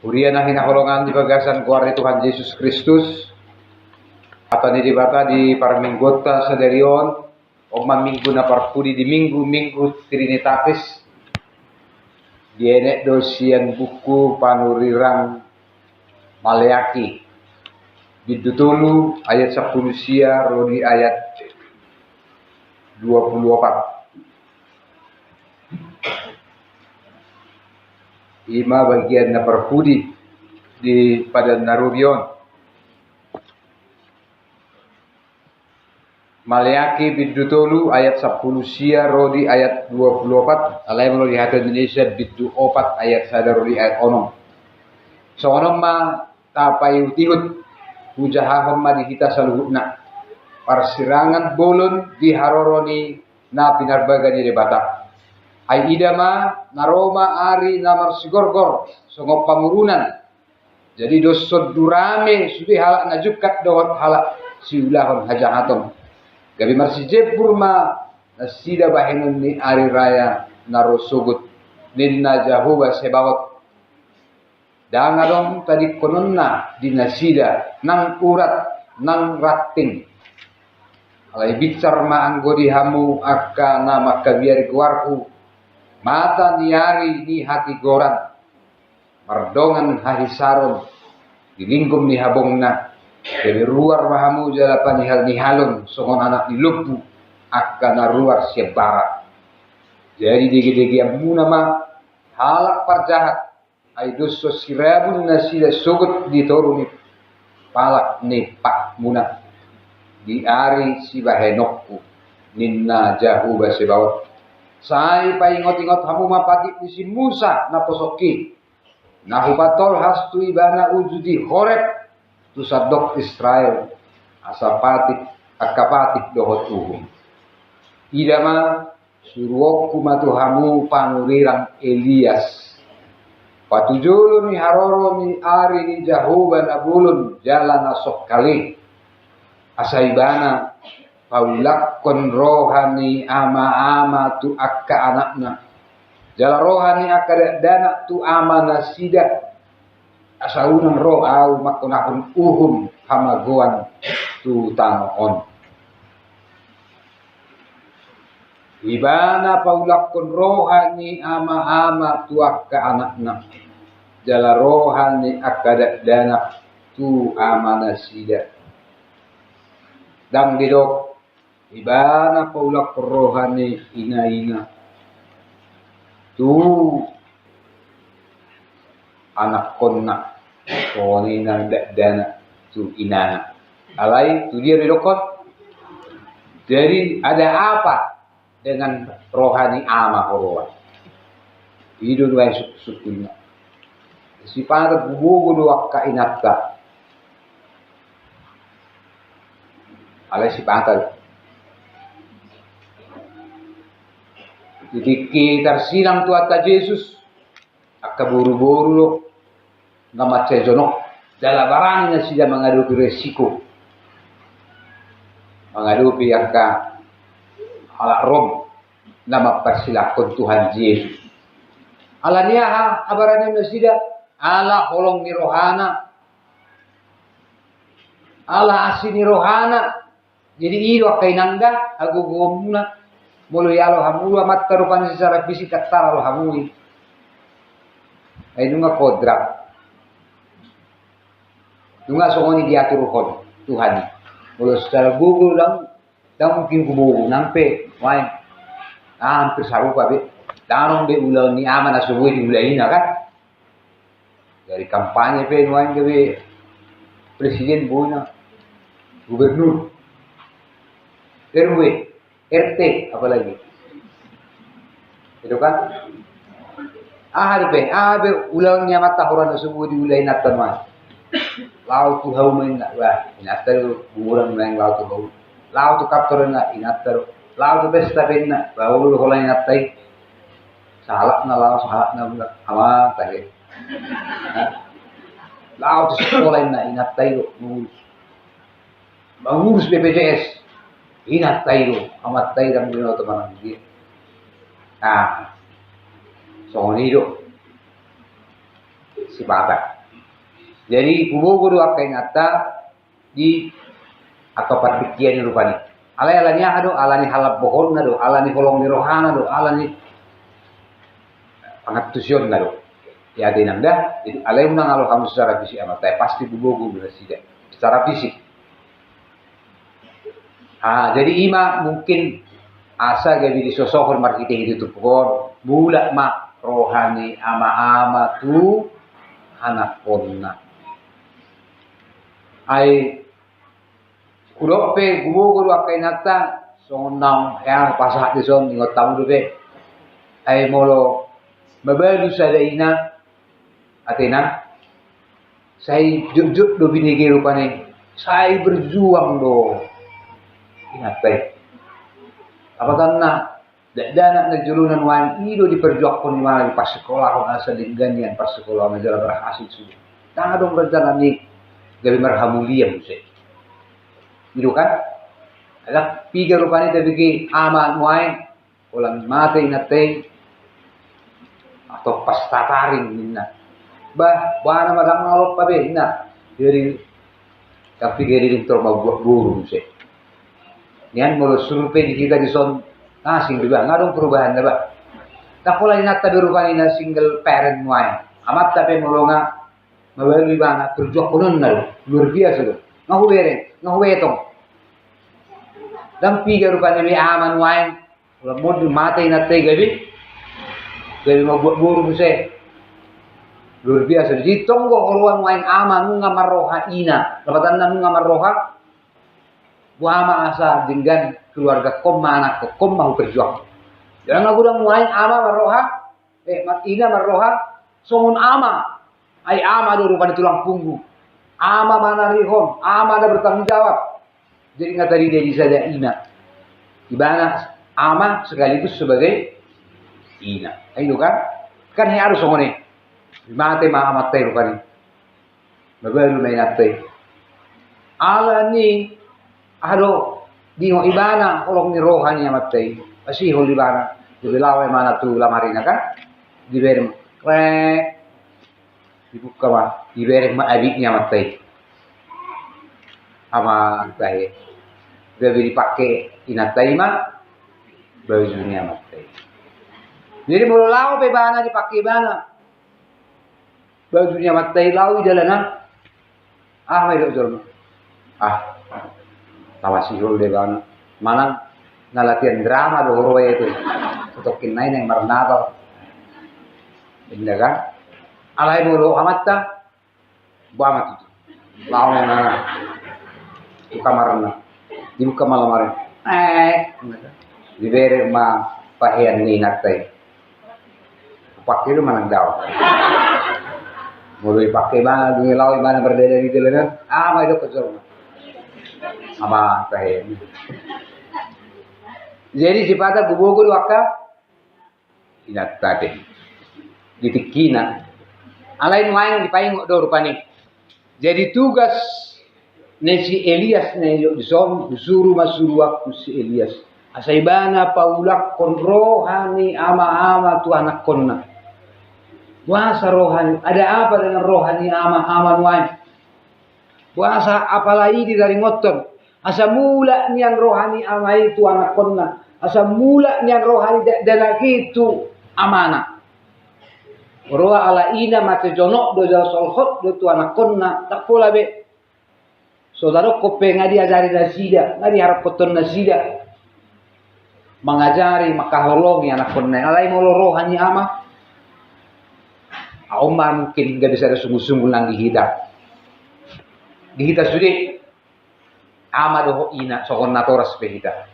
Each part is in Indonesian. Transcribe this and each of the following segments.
Urian na hinakulungan di bagasan kuwari Tuhan Yesus Kristus. At nilibata di parminggota sa derion o maminggo na parpudi di minggu Trinitatis. Dienek do siyang buku panurirang Maleaki. Bidutulu ayat 10 sia rodi ayat 24. Ima bagian na perpudi di pada narubion. Maleaki bidutulu ayat 10 sia rodi ayat 24. Alay mo di hata Indonesia bidu 4 ayat sada rodi ayat 6. So onom ma tapay utihut hujahahon ma dihita sa luhutna. Parsirangan bolon di haroroni na pinarbaga di debata. Ay idama naroma ari namar sigorgor songop pamurunan. Jadi dosod durame sudah halak najukat dohot halak siulahon hajahaton. Gabi marsi jebur ma nasida bahenun ni ari raya narosugut ninna jahuba sebawat. Dangadong tadi kononna di nasida nang urat nang rating. Alay bicar ma anggodi hamu akka nama kabiari kuarku. Mata niari ni hati goran. Mardongan hahisaron. Dilingkum ni habongna. Dari luar mahamu jalapan nihalon. Songon anak nilupu. Akka na luar siya barat. Jadi digi-digi yang muna ma. Halak parjahat. Ay doso sirabun na sila sugut ditoru ni palak ni pak muna. Di ari si bahenokku. Ninna jahu basibawat. Sai paingot-ingot hamu mapati ni si Musa na posoki. Nahupatol hastu ibana ujudi horep tu sadok Israel asapatik akapatik dohot uhum. Idama suruokku matu hamu panurirang Elias. Patujulun ni haroro ni ari ni jahuban abulun jalan asok kali. Asaibana paulakon rohani ama-ama tu akka anakna. Jala rohani akka dana tu ama nasida. Asaunang roh au makunakun uhum hamagoan tu tanoon. Ibana paulakon rohani ama-ama tu akka anakna. Jala rohani akka dana tu ama nasida. Dang didok. Ibana paulak rohani ina-ina. Tu anak konna. Koni nang dana tu inana. Alay tu dia didokot. Jadi ada apa dengan rohani ama horowan? Hidup dua sukunya. Si pada bubu dua kainatka. Alay si pada. Jadi kita silang tuata Yesus akka buru-buru lo nama cejonok dalabarani na sila menghadapi resiko menghadapi akka ala rom nama persilakon Tuhan Yesus ala niyaha abarani na sila ala holong ni rohana ala asin ni rohana jadi iro kay nangda agugumna mulu yalo hamulu amat tarupan secara fisik katara lo hamuli. Ay nunga kodra. Nunga songoni diatur kon Tuhan. Mulu secara Google lang mungkin kubugu nampe main. Hampir sarupa be. Danong be ulang ni ama na subuh di ulaina kan. Dari kampanye pe nuan be presiden buena gubernur RW RT apalagi itu kan be ulang nyamat tahuran subuh di wilayah natan mah lau tu hau main nak wah inatar bulan main lau tu hau lau tu kaptor nak inatar lau tu pesta benna bawa lu holan inatai salah na ama tahe lau tu sekolah na inatai mengurus BPJS inat tayo, amat tayo kang binoto man ang dia. So nido sipata. Jadi kubo guru akai ngata di atau patikian rupani. Alanya ado alani halap bohon nado, alani kolong ni rohana do, alani pangatusion nado. Ya ada nanda, jadi alai unang alo kamu secara fisik amat, tapi pasti kubo guru tidak secara fisik. Jadi ima mungkin asa gabi di sosokon markite itu pohon bulak mak rohani ama-ama tu anak konna. Ai kudope gubo guru akai nata songnam ya pasah di son ingot tamu dobe. Ai molo mabalu sadaina atena saya jujur do binege rupane saya berjuang do ingat baik apa tanah dana najulunan wan ido diperjuangkan di mana di pas sekolah kon asal dinganian pas sekolah majalah berhasil sudah tang dong rencana ni gabi marhamulia muse itu kan ada tiga rupanya dari aman wain ulang mati ingatei atau pas tataring minna bah wana madang ngalop pabe na dari tapi dari dintor buat guru muse nian mau survei di kita di son sing juga ngadong perubahan ba tak pola ingat tabi rupanya na single parent wain amat tapi molonga mawali bana perjuang konon na luar biasa do ngahu betong dan tiga rupanya mi aman wain ulah mod mata inate gabi mau buat guru muse luar biasa jadi tonggo orang wain aman nunga maroha ina lapatan nunga maroha buama asa dengan keluarga kom anak kom mau berjuang jangan ngagudang wain ama maroha ina maroha songon ama ai ama do rupanya tulang punggung ama mana rihon ama ada bertanggung jawab. Jadi nggak tadi dari saja ina, ibana ama sekaligus sebagai ina. Ayo kan harus ngomongnya. Mate ma amat teh rupanya. Babalu main ate. Ala ni ado dingo ibana olong ni rohani amat teh. Masih hol ibana. Jadi lawe mana tu lamarina kan? Diberi krek. Dibuka mah diberi ma abiknya amat teh. Ama teh. Gabi dipakai inatai mah bajunya mati. Jadi mulu lau pe bana dipakai bana. Bajunya mati lau jalanan. Mai dokter. Tawasihul de bana. Mana nalatihan drama do horo itu. Tokin nain yang marnatal. Indah kan? Alai mulu amat ta. Buamat itu. Lau mana. Itu kamarna. Dibuka malam hari, diberi ma pahian ni natai, pakai itu mana jauh, mulai pakai mana, dungilau mana berdaya di dalam, itu kecil, ama pahian. Jadi sifat gubu waka, ingat tadi, ditikina, alain wain dipaing do rupani. Jadi tugas si Elias ne yo dison suruh masuk waktu si Elias asaibana paulak kon rohani ama-ama tu anak konna puasa rohani ada apa dengan rohani ama-ama wain puasa apalagi dari ngotor asa mula nian rohani ama itu anak konna asa mula nian rohani dan itu amana roa ala ina mate jonok do jal solhot do tu anak konna tak pola be saudara kope ngadi ajari nasida, ngadi harap koton nasida, mengajari makaholongi anak konna, alai molo rohani ama, Oma mungkin nggak bisa ada sungguh-sungguh nang dihita sudah, ama doho ina sokon natoras pehita,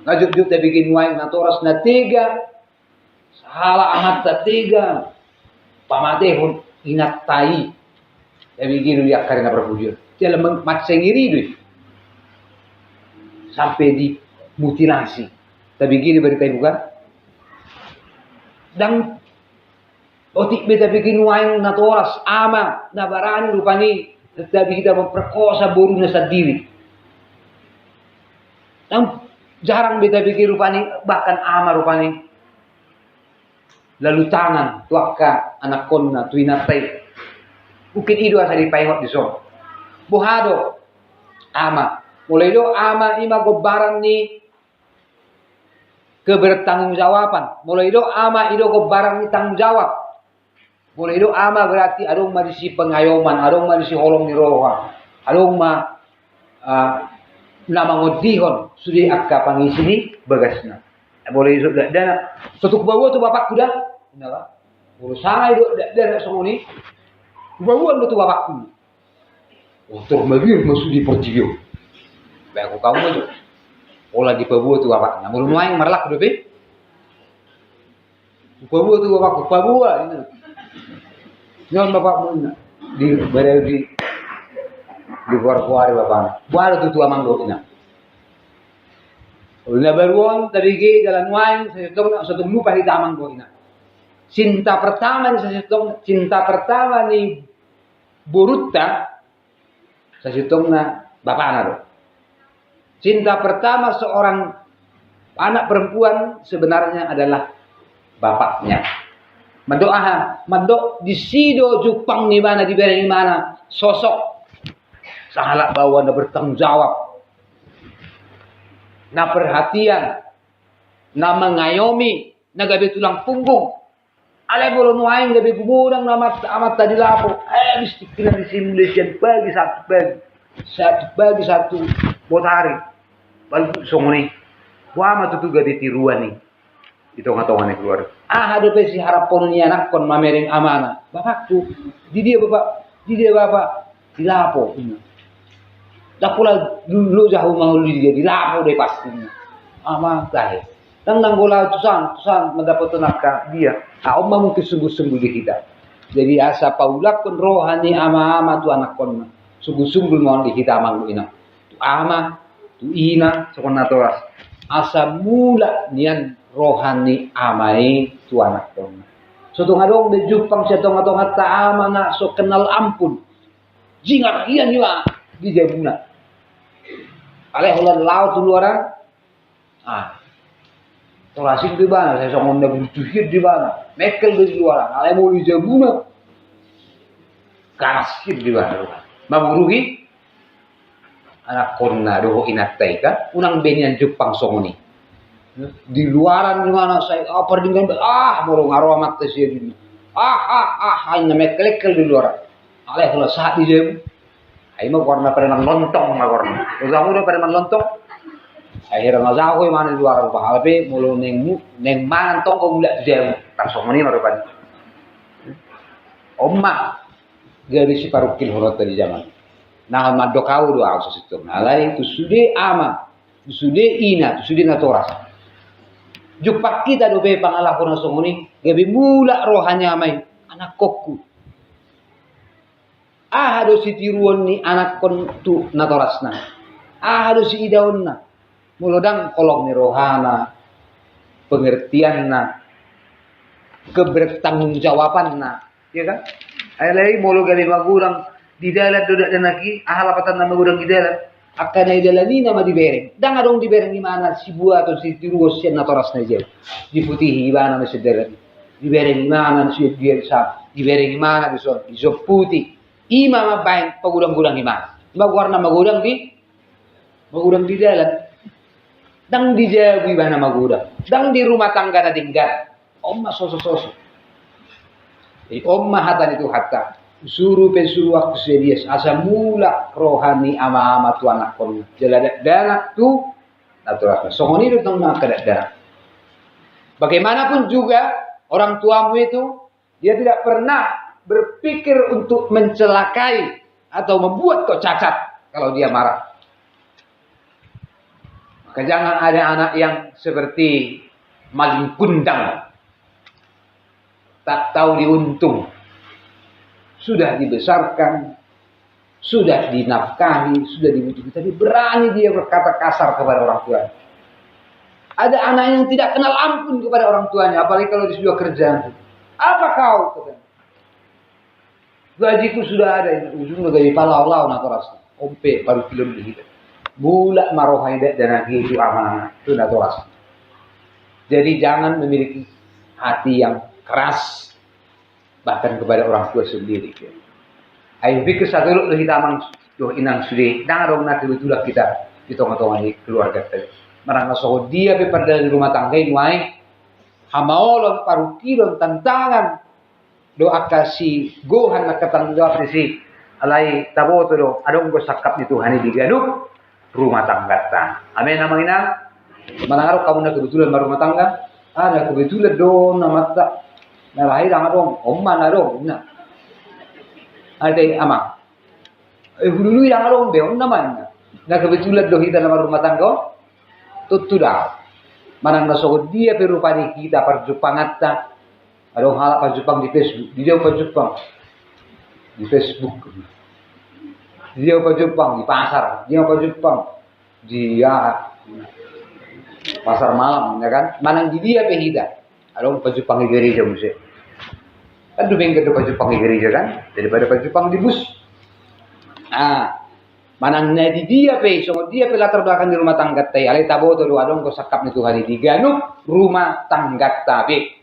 ngajuk ta bikin wain natoras na tiga, salah amat ta tiga, pamatehon inat tai, tapi gini dia karena berbujur. Dalam matsengiri itu sampai dimutilasi. Tapi gini berita bukan? Dan otik beta bikin wain natoras ama nabarani rupani tapi kita memperkosa boruna sendiri. Dan jarang beta bikin rupani bahkan ama rupani lalu tangan tuaka anak konna tuinatai bukit ido asa di paihot di so buhado ama mulai do ama ima gobaran ni kebertanggungjawaban mulai do ama ido gobaran ni tanggung jawab mulai do ama berarti adong marisi pengayoman adong marisi holong ni roha adong ma nama ngodihon sudi akka pangisi ni bagasna boleh iso dana sutuk bawa tu bapak kuda inala boleh sangai do dana somoni bawa tu bapak kuda untuk magir masudi pertiyo ba ko kamu jo ola di bawa tu bapak na mulun waing marlak do be bawa tu bapak ko bawa ini nyon bapak mun di bare di kuar bapak buat tu amang do ina Ulna baruan dari jalan wain saya tahu lupa di taman boina. Cinta pertama cinta pertama ni Buruta saya tahu bapak anak. Cinta pertama seorang anak perempuan sebenarnya adalah bapaknya. Mendok di sido Jepang di mana di mana sosok salah bawa bertanggung jawab. Na perhatian, na mengayomi, na gabi tulang punggung. Alay bolon waing gabi gumudang na amat tadi lapo. Mesti kena disimulasian bagi satu botari. Balik songoni. Wama tutu gabi tiruan ni. Ito nga tawangan keluar. Hado pe si harapon ni anak kon mamering amana. Bapakku, di dia bapak, dilapo. Dah pula lu jauh mau dia dilapo deh pastinya. Ama tahe. Tandang bola tusan mendapat tenaga dia. Oma mungkin sungguh-sungguh di kita. Jadi asa paulak pun rohani ama tu anak kon. Sungguh-sungguh mau di kita mangu ina. Tu ama, tu ina, sokon natoras. Asa mula nian rohani amai tu anak kon. Sotong adong de Jepang setong atong hatta ama na so kenal ampun. Jingar ian juga di jabuna. Aleh ulah laut dulu orang. Tolasing di mana? Saya songong dah bertuhir di mana? Mekel di luar. Aleh mau di jabuna. Kasir di mana? Maburugi. Anak konna doho inatai kan? Unang benian Jepang songoni. Di luaran di mana saya apa dengan morong ngaruh amat tesia di. Hanya mekel di luar. Aleh ulah saat di jabu. Ay mo warna pa rin ng lontong na warna. Usa mo pa rin ng lontong. Ay hirang aza ko man di luar pa halpe mulo neng mangan tong ko mula jam langsung mani marupan. Omma gabi si parukil horot di zaman. Nah maddo kau do ako sa situ. Alay tu sude ama, tu sude ina, tu sude natoras. Jupak kita do pe pangalako na songoni gabi mula rohanya may anak kokku. Hado si tiruan ni anak kon tu natorasna. Hado si idaon na. Mulodang kolong ni rohana. Pengertian na. Kebertanggung-jawaban na. Ya kan? Ay mulu gali magurang di dalam dodak dan lagi ahalapatan na magurang di dalam. Akan ay dalani na madibereng. Dang adong dibereng di mana si buah atau si tiruos siya natoras na jel. Diputihi iba na si dalam. Dibereng di mana si biasa. Dibereng di mana di so putih. Ima mabain pagudang-gudang ima. Magwarna magudang di jalan. Dang di jabu iba na magudang. Dang di rumah tangga na tinggal. Omma soso. Omma hatan itu hatta. Suruh aku serius. Asa mula rohani ama tu anak kon. Jaladak danak tu natural. Songoni itu tentang kedadak. Bagaimanapun juga orang tuamu itu dia tidak pernah berpikir untuk mencelakai atau membuat kau cacat kalau dia marah. Maka jangan ada anak yang seperti maling kundang. Tak tahu diuntung. Sudah dibesarkan, sudah dinafkahi, sudah dibutuhkan. Tapi berani dia berkata kasar kepada orang tua. Ada anak yang tidak kenal ampun kepada orang tuanya. Apalagi kalau dia sudah kerja. Apa kau? Katanya. Gajiku sudah ada, ujungnya gaji palau-lau nak toras. Ompe baru film di kita. Bulat marohai dan lagi itu amanah itu nak toras. Jadi jangan memiliki hati yang keras, bahkan kepada orang tua sendiri. Ayo pikir satu lu hitamang doh inang sudah, dangarong na kebetulan kita di tengah-tengah keluarga tadi. Marang nasoho dia pada di rumah tangga ini, hamaolon parukilon tantangan doa kasih gohan nak ketanggung jawab si alai taboto do adong go sakap ni Tuhan di ganuk rumah tangga ta. Amin namang ina. Manangaro kamu na kebetulan rumah tangga, ada kebetulan do na mata na lahir ang adong omma na dong na. Ada ama. Dulu yang adong be naman na kebetulan do kita nama rumah tangga tutudah. Manang nasogod dia perupani kita perjupangan ta. Ada hal Jepang di Facebook, dia Jepang di Facebook, dia Jepang di pasar, dia Jepang di pasar malam, ya kan? Manang di dia pehida, ada Jepang di gereja musik. Kan dulu yang kedua Jepang di gereja kan, daripada Jepang di bus. Manang di dia pe, so dia pe latar belakang di rumah tangga teh, alai tabo tu adong ko sakap ni Tuhan di ganuk rumah tangga tabe.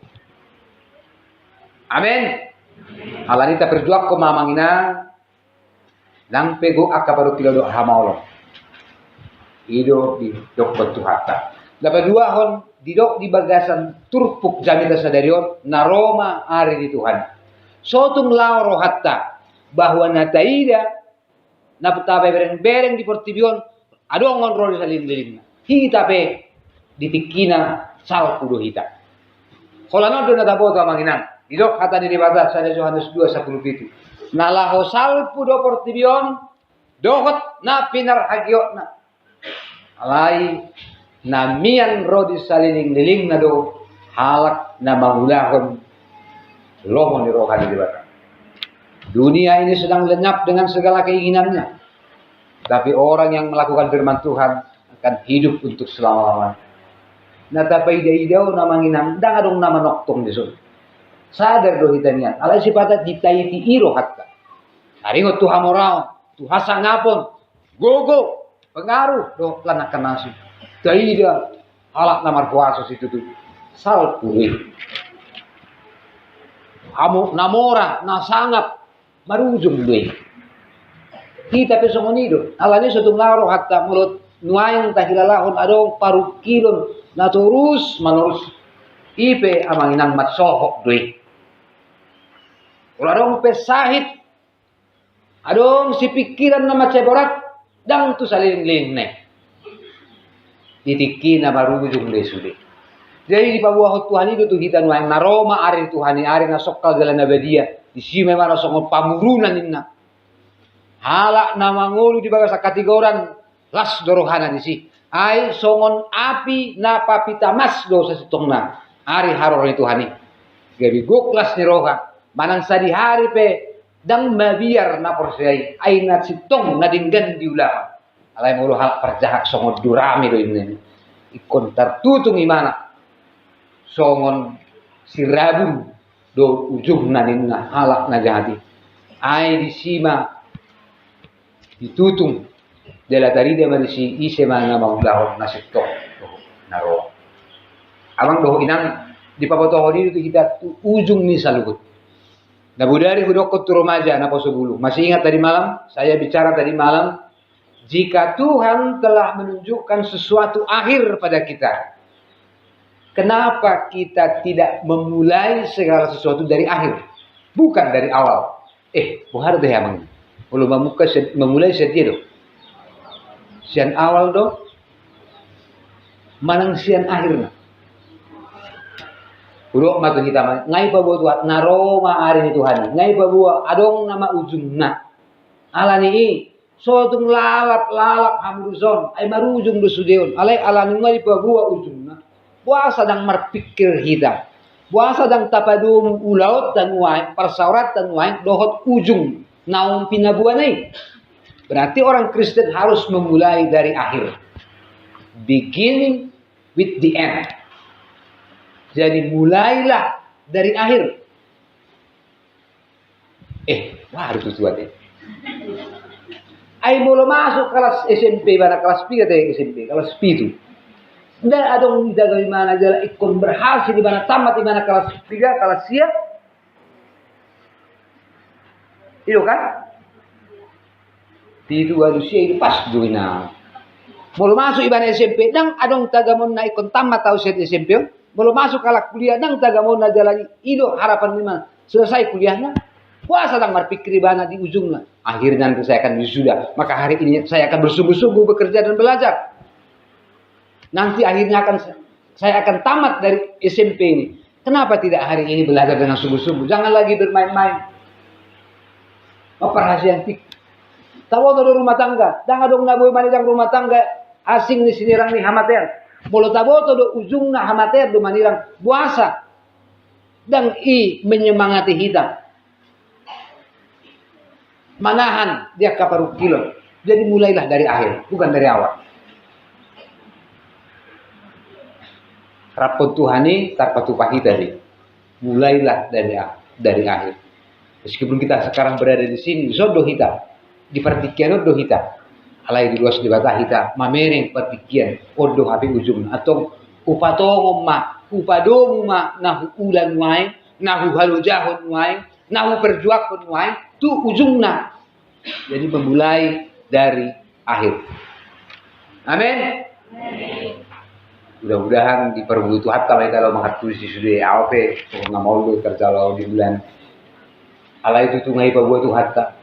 Amin. Alanita perjuak ko mamangina lang pego akabaru kilo do hamaolo. Ido di dok betu hatta. Dapat dua hon didok di bagasan turpuk jamita sadarion naroma ari di Tuhan. Sotung lauro hatta bahwa nataida naputabe bereng-bereng di portibion adong ngonrol sa lilin. Hita pe ditikina salpu do hita. Kolano do natabo to manginan. Didok kata di batas ada Yohanes 2:10. Nalaho salpu do portibion dohot na pinar hagiot na. Alai namian rodi saliling-liling na do halak na mangulahon lohon ni rohani di batas. Dunia ini sedang lenyap dengan segala keinginannya. Tapi orang yang melakukan firman Tuhan akan hidup untuk selama-lamanya. Nah tapi ida-idao namanginang dangadong nama noktong di sana. Sadar do hitanian, alai sipatat ditaiti iro hatta. Haringot tu hamorao, tu hasang ngapon, gogo, pengaruh do lanakan nasi. Taida halak namar kuasa situ tu, salpuri. Hamu namora, nasangap, marujung duit. Kita pesongonido, alani satu ngaro hatta mulut nuayang tahilalahon adong parukilon na terus manurus ipe amanginang matsohok duit. Kalau adong pesahit, adong si pikiran na maceborat, dang tu saling-ling ne. Ditiki na marujung desude. Jadi di pabuah Tuhan itu tu kita nuang naroma ari Tuhan ari na sokal dalam nabadia. Di sini memang sokol pamurunan inna. Halak na mangulu di bagas kategoran las dorohana di si. Ai songon api na papitamas do sa sitongna. Ari haror ni Tuhan ni. Gabi goklas ni roha. Manang sa di hari pe dang mabiar na porsiay ay na sitong na dinggan di ulah. Alay mo halak perjahak songon durami do ini. Ikon tertutung imana. Songon sirabun do ujung na ninna halak na jadi. Ay di sima ditutung dela tarida man si isema na maulahon na sitong na roa. Abang do inang di papotoho dito kita ujung ni sa luhut. Nabudari hudokot tu remaja na posebulu. Masih ingat tadi malam? Saya bicara tadi malam. Jika Tuhan telah menunjukkan sesuatu akhir pada kita. Kenapa kita tidak memulai segala sesuatu dari akhir? Bukan dari awal. Bukan deh emang. Kalau memulai sedia dong. Sian awal dong. Manang sian akhirnya. Urok matu kita ngai pa buat naroma ari ni Tuhan. Ngai pa buat adong nama ujungna. Alani sotung lalap hamruson ay marujung do sudeon. Alai alani ngai pa buat ujungna. Buasa dang marpikir kita. Buasa dang tapadum ulaut dan wain persaurat dan wain dohot ujung naung pinabuan ai. Berarti orang Kristen harus memulai dari akhir. Beginning with the end. Jadi mulailah dari akhir. Baru tujuan deh. Ai mau masuk kelas SMP, mana kelas 3 teh SMP, kelas 7. Nda adong jaga di mana jalan ikon berhasil di mana tamat di mana kelas 3 kelas siap. Itu kan? Di itu manusia itu pas duina. Belum masuk ibadah SMP dang adong tagamon na ikon tamat tahu set SMP. Belum masuk kalak kuliah dang tagamon na jalan itu harapan di mana? Selesai kuliahnya. Puasa dang berpikir ibana di ujungnya. Akhirnya nanti saya akan wisuda. Maka hari ini saya akan bersungguh-sungguh bekerja dan belajar. Nanti akhirnya saya akan tamat dari SMP ini. Kenapa tidak hari ini belajar dengan sungguh-sungguh? Jangan lagi bermain-main. Perhatian tik. Tahu ada rumah tangga. Jangan dong naboy manidang rumah tangga asing di sinirang ni hamater. Bolo taboto do ujung na hamater do manirang puasa. Dan menyemangati kita. Manahan dia kaparu kilo. Jadi mulailah dari akhir, bukan dari awal. Rapot Tuhani tarpatupahi tadi. Mulailah dari akhir. Meskipun kita sekarang berada di sini, sodo hita, di pertikian odo hita, alai di luas di bata hita, mamereng pertikian odo habi ujung atau upatongom ma, upadomu ma, nahu ulan wae, nahu halujahon wae, nahu perjuakon wae, tu ujungna. Jadi memulai dari akhir. Amin. Mudah-mudahan diperbutuh hatta kalau menghatusi sudah AOP, nggak mau lu terjalau di bulan. Alai itu tungai pabuat tuh hatta.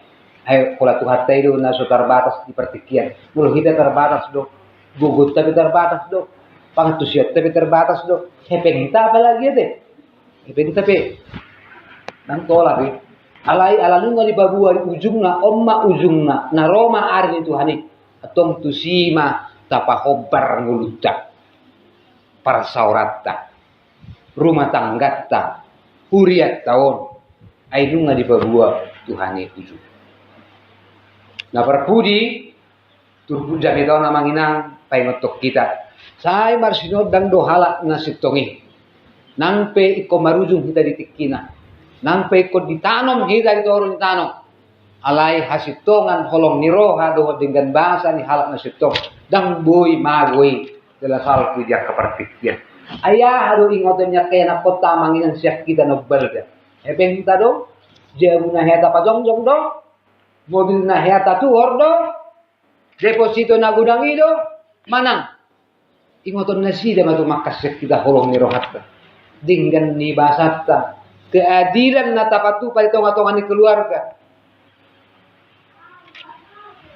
Ayo kalau tuh hatta itu naso terbatas di pertikian. Mulut kita terbatas dong. Gugut tapi terbatas dong. Pangtusiat tapi terbatas dong. Hepeng kita apa lagi deh? Hepeng tapi nang tolak ya. Alai alalunga di babua di ujungna, omma ujungna, naroma arin itu hani. Atong tusima tapahobar ngulutak. Parsauratta. Rumah tanggatta. Huriat tahun. Aidunga di babua Tuhane ujung. Nah perpudi turpun jami tahun namanginang paingotok kita. Saya marsinod dan dohala nasitongi. Nangpe iko marujung kita ditikina. Nangpe iko ditanom kita ditorong ditanom. Alai hasitongan holong niroha doho dengan bahasa ni halak nasitong. Dang boy magoy dalam hal puja kepertikian. Ayah hado ingotannya kaya na kota manginan siap kita nobelda. Hepeng kita dong. Jamu na heta pajongjong dong. Mobil na heta tuor dong. Deposito na gudang ido. Manang. Ingotan na sida matu makasyak kita holong nirohat. Dinggan ni basata. Keadilan na tapatu palitonga-tonga ni keluarga.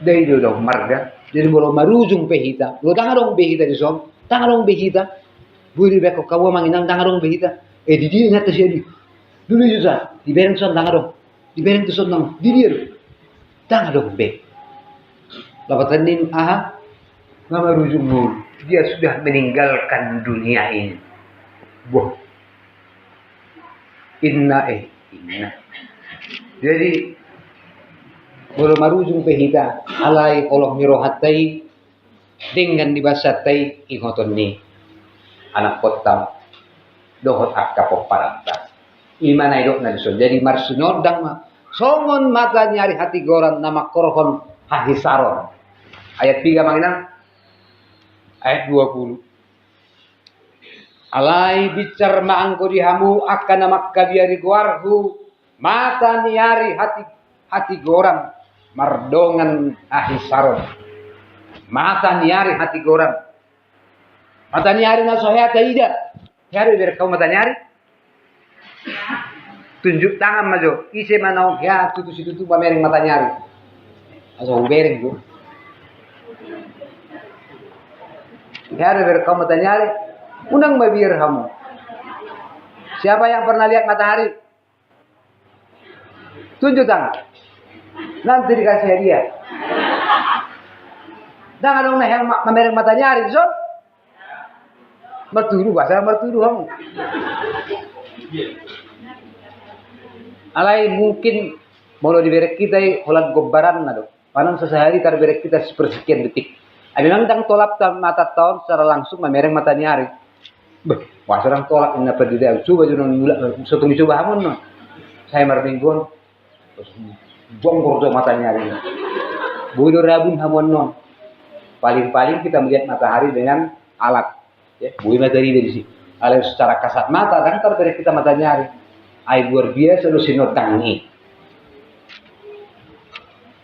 Dari dong marga. Jadi kalau marujung behita. Lo tanga dong behita di som. Tanga dong behita. Buri beko kawa manginang tanga dong behita. Di dia nyata siya di. Dulu juga. Di bereng son tanga dong. Di bereng tu son tanga. Di dia. Tanga dong be. Lapatan nin aha. Nga marujung mo. Dia sudah meninggalkan dunia ini. Wah. Inna. Jadi kalau marujung pehita alai kolok mirohatai dengan dibasatai ingoton ni anak kota dohot akka poparanta imana idok na dison jadi marsunodang ma songon mata nyari hati goran nama korhon hahisaron ayat 3 manginang ayat 20 alai bicar maangko dihamu akan nama kabiari guarhu mata nyari hati goran mardongan ahisaron mata nyari hati goran mata nyari na soheta ida nyari biar kau mata nyari tunjuk tangan majo ise manau ya tutu pamereng mata nyari asal bereng bu nyari biar kau mata nyari undang babir kamu siapa yang pernah lihat matahari tunjuk tangan nanti dikasih hadiah. Jangan dong yang mamereng mata nyari, so. Mertudu bahasa mertudu kamu. Alai mungkin mau diberek kita holat gobaran nado. Panon sehari tar berek kita sepersekian detik. Memang tang tolak mata tahun secara langsung mamereng mata nyari. Beh, wah serang tolak ina perdida. Coba junong satu coba hamun no. Saya merminggon. Jonggor do matanya hari ini. Bodoh rabun hamun non. Paling-paling kita melihat matahari dengan alat Ya, bui materi dari sini. Kalau secara kasat mata kan kalau dari kita mata nyari, ai luar biasa lu sinotangi.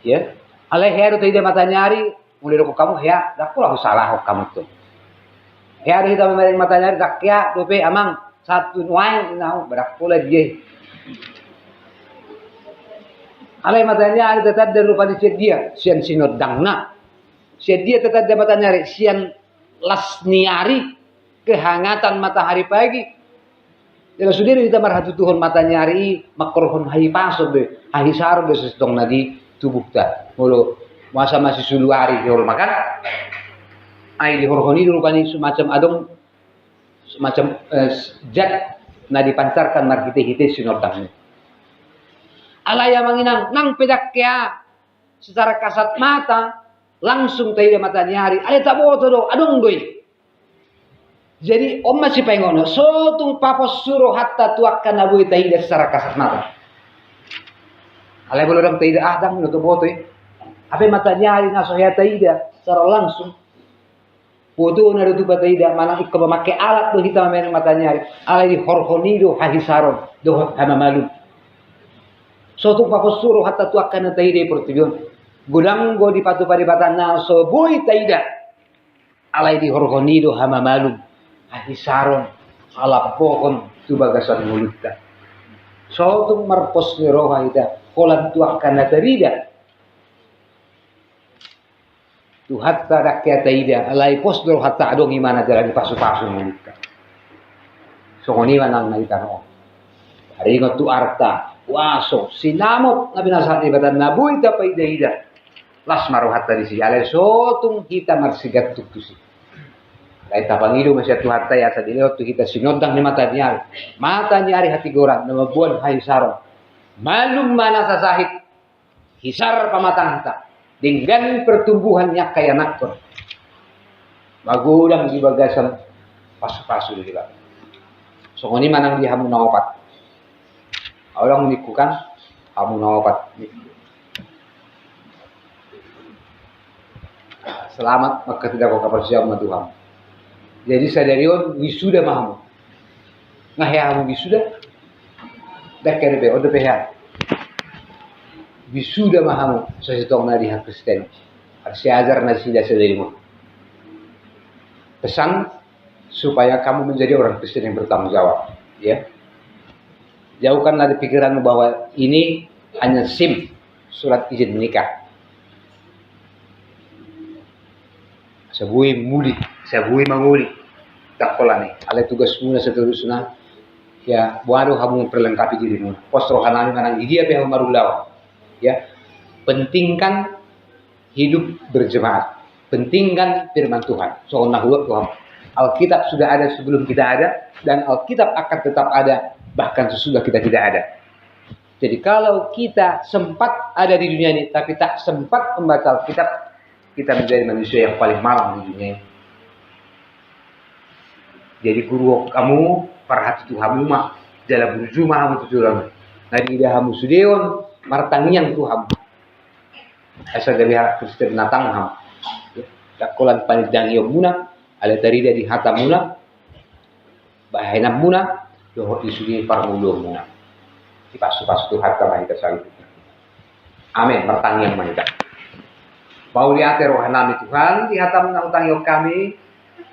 Ya, aleh heru tidak mata nyari, mulai rokok kamu ya, dah aku salah kamu tuh. Ya ada kita memang mata nyari dak ya, dope amang satu nuai nau berak pula dia. Alai matanya ada tetap dari rupa di dia, sian sinod dangna. Sian dia tetap di mata nyari, sian lasniari kehangatan matahari pagi. Jadi sudah kita marhatu Tuhan mata nyari makrohon hai paso be, hai sar be sestong nadi tubuh ta. Mulu masa masih suluari dior makan. Ai di horhoni rupanya semacam adong semacam zat na dipancarkan marhite-hite sinod dangna. Alaya manginang nang pedak kaya secara kasat mata langsung tayo mata nyari ale tak boto do adong doi. Jadi om masih pengono so tung papos suruh hatta tuakkan abui tayo secara kasat mata. Ale boleh dong tayo adang no to boto apa mata nyari na so ya tayo secara langsung. Boto na do tuba tayo manang ikko memakai alat do kita main mata nyari ale di horhonido hahisaron do hama malu. Suatu papos suruh hatta tuakkan taide pertujuan. Gudang go di patu paribatan na so boy taida. Alai di horhonido hama malum. Ahisaron ala pohon tu bagasan mulutta. Suatu marpos ni roha ida kolan tuakkan tarida. Tu hatta rakyat taida alai pos do hatta adong imana jalan pasu-pasu mulutta. So ngoni manang naitano. Hari ngotu arta waso sinamot na binasa ibatan nabuy ta paida las maruhat tadi si ale sotung kita marsigat tutusi kay tapangido masya tu hatta ya sa dileo tu kita sinodang ni mata nyari hati goran na mabuan hay saron malum mana sasahit hisar pamatang hata dengan pertumbuhannya kaya nakor magulang di bagasan pasu-pasu di ba so ngoni manang dihamu na opat orang menikukan kamu nawapat. Selamat maka tidak kau kapersiam Tuhan. Jadi sadarion wisuda mahamu. Ngahamu wisuda. Dak kerbe ode peha. Wisuda mahamu sesitong na dihat Kristen. Arsi ajar na sida sadarimu. Pesan supaya kamu menjadi orang Kristen yang bertanggung jawab, ya. Jauhkan dari pikiran bahwa ini hanya SIM, surat izin menikah. Sabui muli, sabui manguli. Tak pola nih. Ale tugas muna seterusnya. Ya, baru kamu memperlengkapi dirimu. Postro hanami manang dia pihak marulau. Ya, pentingkan hidup berjemaat. Pentingkan firman Tuhan. Soalnya Tuhan. Alkitab sudah ada sebelum kita ada dan Alkitab akan tetap ada bahkan sesudah kita tidak ada. Jadi kalau kita sempat ada di dunia ini tapi tak sempat membaca Alkitab, kita menjadi manusia yang paling malang di dunia ini. Jadi guru kamu perhati Tuhanmu mah dalam berjumah kamu tujuan. Nadi dah kamu sudeon martangiang Tuhan. Asal dari Kristen natang ham. Tak kolan panidang iyo muna, ala tarida di hata muna, bahayana muna. Dohot isudi parmulur muna. Dipasu-pasu harta mahita salit. Amin. Pertanyaan mahita. Pauliate rohanami Tuhan. Dihatam na utang yok kami.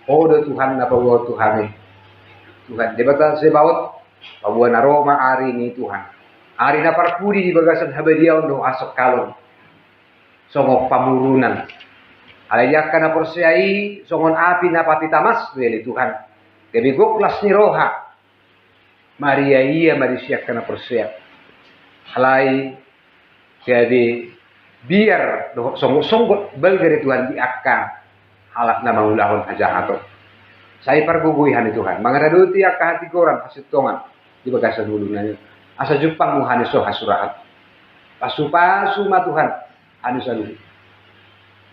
Odo Tuhan na pabuat Tuhan. Tuhan. Debatan sebawat. Pabuat na Roma ari ni Tuhan. Ari na parpudi di bagasan habadiaw do asok kalon. Songok pamurunan. Alayak ka na porsyai. Songon api na papitamas. Weli Tuhan. Kebigok las ni roha. Maria iya Maria kena persiap. Halai jadi biar songgot belgari Tuhan diakan halak nama ulahon aja atau saya perguguihan Tuhan. Mangadaduti akka hati koran pasitongan di bagasan ulunannya. Asa jupang muhani so hasurahat. Pasu-pasu ma Tuhan anu saluhi.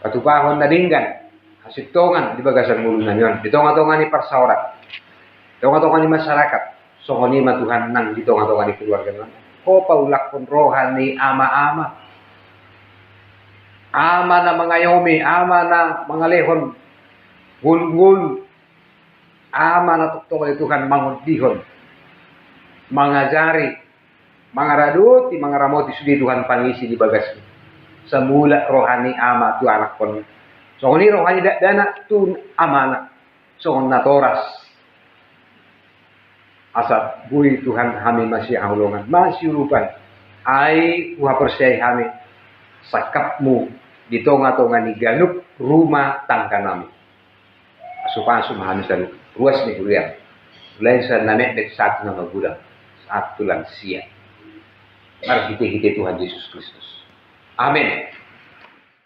Patupahon na dinggan hasitongan di bagasan ulunannya. Ditonga-tonga ni persaurat. Tonga-tonga ni masyarakat. Songoni ma Tuhan nang di tonga-tonga di keluarga nang. Ko paulak pun rohani ama-ama. Ama na mengayomi, ama na mengalehon gul-gul. amanat oleh Tuhan mangudihon, mengajari, mangaraduti, mangaramoti sudi Tuhan pangisi di bagasi. Semula rohani ama tu anak kon. So ni rohani dana tu amanat. So natoras. Asal bui Tuhan kami masih ahulungan, masih rupan. Ai uha percaya kami sakapmu di tonga-tonga ni ganup rumah tangga nami. Supaya sumahami sa ruas ni kuliah. Lain sa namek satu nama Buddha, satu lansia. Mari kita Tuhan Yesus Kristus. Amin.